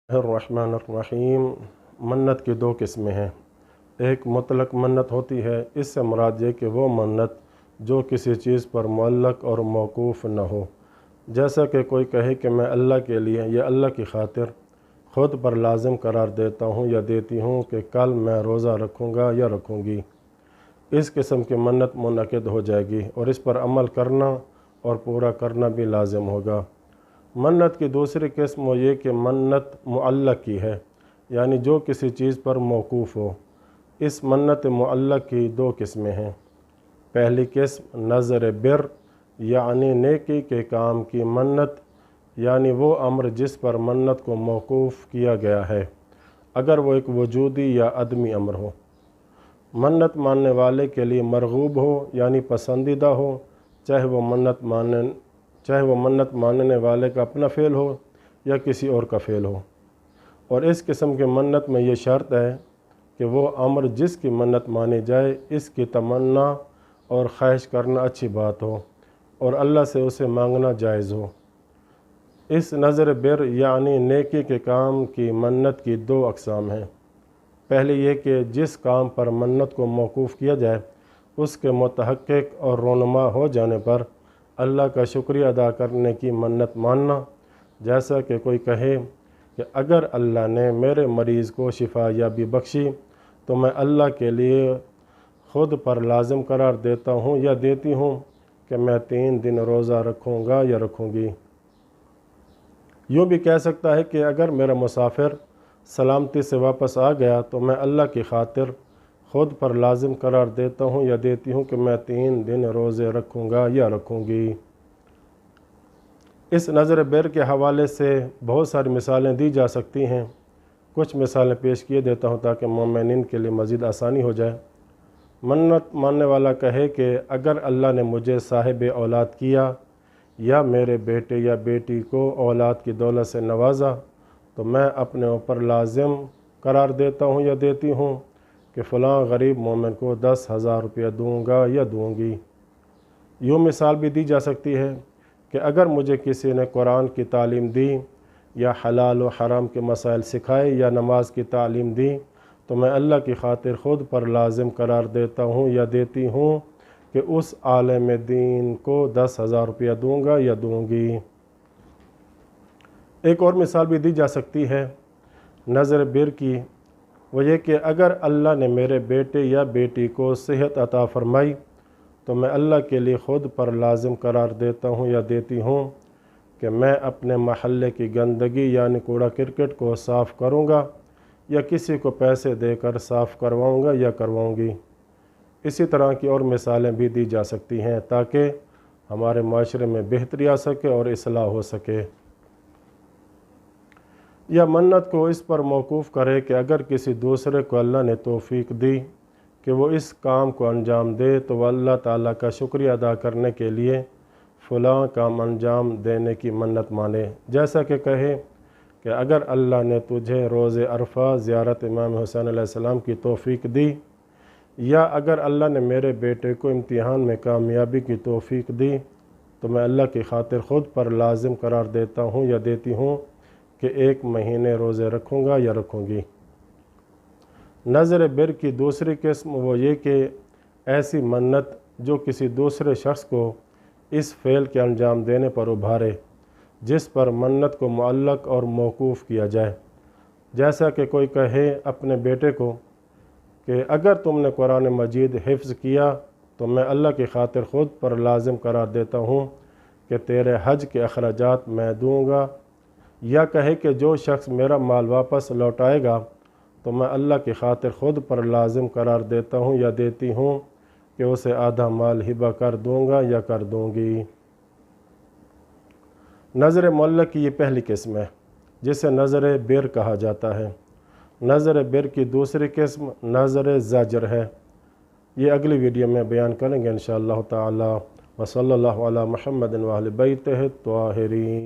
الرحمن منت کی دو قسمیں ہیں۔ ایک مطلق منت ہوتی ہے، اس سے مراد یہ کہ وہ منت جو کسی چیز پر معلق اور موقوف نہ ہو، جیسا کہ کوئی کہے کہ میں اللہ کے لیے یا اللہ کی خاطر خود پر لازم قرار دیتا ہوں یا دیتی ہوں کہ کل میں روزہ رکھوں گا یا رکھوں گی۔ اس قسم کی منت منعقد ہو جائے گی اور اس پر عمل کرنا اور پورا کرنا بھی لازم ہوگا۔ منت کی دوسری قسم وہ یہ کہ منت معلق کی ہے، یعنی جو کسی چیز پر موقوف ہو۔ اس منت معلق کی دو قسمیں ہیں۔ پہلی قسم نظر بر، یعنی نیکی کے کام کی منت، یعنی وہ امر جس پر منت کو موقوف کیا گیا ہے، اگر وہ ایک وجودی یا عدمی امر ہو۔ منت ماننے والے کے لیے مرغوب ہو، یعنی پسندیدہ ہو، چاہے وہ منت ماننے والے کا اپنا فعل ہو یا کسی اور کا فعل ہو۔ اور اس قسم کی منت میں یہ شرط ہے کہ وہ امر جس کی منت مانی جائے اس کی تمنا اور خواہش کرنا اچھی بات ہو اور اللہ سے اسے مانگنا جائز ہو۔ اس نظر بر یعنی نیکی کے کام کی منت کی دو اقسام ہیں۔ پہلے یہ کہ جس کام پر منت کو موقوف کیا جائے اس کے متحقق اور رونما ہو جانے پر اللہ کا شکریہ ادا کرنے کی منت ماننا، جیسا کہ کوئی کہے کہ اگر اللہ نے میرے مریض کو شفا یابی بخشی تو میں اللہ کے لیے خود پر لازم قرار دیتا ہوں یا دیتی ہوں کہ میں 3 دن روزہ رکھوں گا یا رکھوں گی۔ یوں بھی کہہ سکتا ہے کہ اگر میرا مسافر سلامتی سے واپس آ گیا تو میں اللہ کی خاطر خود پر لازم قرار دیتا ہوں یا دیتی ہوں کہ میں 3 دن روزے رکھوں گا یا رکھوں گی۔ اس نظر بر کے حوالے سے بہت ساری مثالیں دی جا سکتی ہیں۔ کچھ مثالیں پیش کیے دیتا ہوں تاکہ مومنین کے لیے مزید آسانی ہو جائے۔ منت ماننے والا کہے کہ اگر اللہ نے مجھے صاحب اولاد کیا یا میرے بیٹے یا بیٹی کو اولاد کی دولت سے نوازا تو میں اپنے اوپر لازم قرار دیتا ہوں یا دیتی ہوں کہ فلاں غریب مومن کو 10,000 روپیہ دوں گا یا دوں گی۔ یوں مثال بھی دی جا سکتی ہے کہ اگر مجھے کسی نے قرآن کی تعلیم دی یا حلال و حرام کے مسائل سکھائے یا نماز کی تعلیم دی تو میں اللہ کی خاطر خود پر لازم قرار دیتا ہوں یا دیتی ہوں کہ اس عالم دین کو 10,000 روپیہ دوں گا یا دوں گی۔ ایک اور مثال بھی دی جا سکتی ہے نظر بر کی، وہ یہ کہ اگر اللہ نے میرے بیٹے یا بیٹی کو صحت عطا فرمائی تو میں اللہ کے لیے خود پر لازم قرار دیتا ہوں یا دیتی ہوں کہ میں اپنے محلے کی گندگی یعنی کوڑا کرکٹ کو صاف کروں گا یا کسی کو پیسے دے کر صاف کرواؤں گا یا کرواؤں گی۔ اسی طرح کی اور مثالیں بھی دی جا سکتی ہیں تاکہ ہمارے معاشرے میں بہتری آ سکے اور اصلاح ہو سکے۔ یا منت کو اس پر موقوف کرے کہ اگر کسی دوسرے کو اللہ نے توفیق دی کہ وہ اس کام کو انجام دے تو وہ اللہ تعالیٰ کا شکریہ ادا کرنے کے لیے فلاں کام انجام دینے کی منت مانے، جیسا کہ کہے کہ اگر اللہ نے تجھے روز عرفہ زیارت امام حسین علیہ السلام کی توفیق دی یا اگر اللہ نے میرے بیٹے کو امتحان میں کامیابی کی توفیق دی تو میں اللہ کی خاطر خود پر لازم قرار دیتا ہوں یا دیتی ہوں کہ 1 مہینے روزے رکھوں گا یا رکھوں گی۔ نظر بر کی دوسری قسم وہ یہ کہ ایسی منت جو کسی دوسرے شخص کو اس فعل کے انجام دینے پر ابھارے جس پر منت کو معلق اور موقوف کیا جائے، جیسا کہ کوئی کہے اپنے بیٹے کو کہ اگر تم نے قرآن مجید حفظ کیا تو میں اللہ کی خاطر خود پر لازم قرار دیتا ہوں کہ تیرے حج کے اخراجات میں دوں گا، یا کہے کہ جو شخص میرا مال واپس لوٹائے گا تو میں اللہ کی خاطر خود پر لازم قرار دیتا ہوں یا دیتی ہوں کہ اسے آدھا مال ہبہ کر دوں گا یا کر دوں گی۔ نظر معلق کی یہ پہلی قسم ہے جسے نظر بر کہا جاتا ہے۔ نظر بر کی دوسری قسم نظر زجر ہے۔ یہ اگلی ویڈیو میں بیان کریں گے انشاءاللہ تعالی۔ وصلی اللہ علی محمد و اہل بیتہ الطاہرین۔